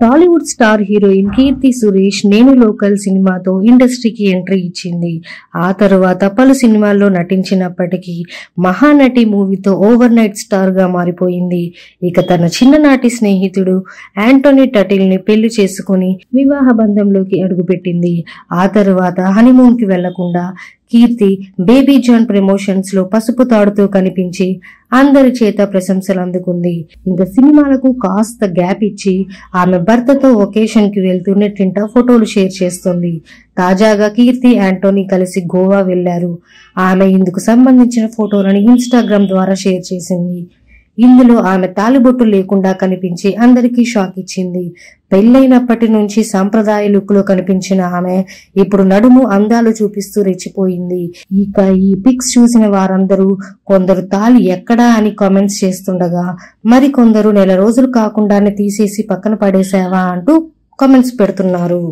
Tollywood star heroine Keerthy Suresh నేను local సినిమాతో ఇండస్ట్రీకి ఎంట్రీ ఇచ్చింది. ఆ తరువాత పలు సినిమాల్లో నటించినప్పటికీ మహానటి మూవీతో ఓవర్ నైట్ స్టార్ గా మారిపోయింది. ఇక తన చిన్ననాటి స్నేహితుడు యాంటోనీ టటిల్ ని పెళ్లి చేసుకుని వివాహ బంధంలోకి అడుగుపెట్టింది. ఆ తరువాత హనీమూన్ కి వెళ్లకుండా కీర్తి బేబీ జాన్ ప్రమోషన్స్ లో పసుపు తాడుతో కనిపించి అందరి చేత ప్రశంసలు అందుకుంది. ఇంకా సినిమాలకు కాస్త గ్యాప్ ఇచ్చి ఆమె భర్తతో ఒకేషన్ కి వెళ్తూ నెట్టింట ఫోటోలు షేర్ చేస్తుంది. తాజాగా కీర్తి యాంటోనీ కలిసి గోవా వెళ్లారు. ఆమె ఇందుకు సంబంధించిన ఫోటోలను ఇన్స్టాగ్రామ్ ద్వారా షేర్ చేసింది. ఇందులో ఆమె తాలిబొట్టు లేకుండా కనిపించి అందరికీ షాక్ ఇచ్చింది. పెళ్లైనప్పటి నుంచి సాంప్రదాయ లుక్ లో కనిపించిన ఆమె ఇప్పుడు నడుము అందాలు చూపిస్తూ రెచ్చిపోయింది. ఇక ఈ పిక్స్ చూసిన వారందరూ కొందరు తాలి ఎక్కడా అని కామెంట్స్ చేస్తుండగా మరికొందరు నెల రోజులు కాకుండానే తీసేసి పక్కన పడేసావా అంటూ కామెంట్స్ పెడుతున్నారు.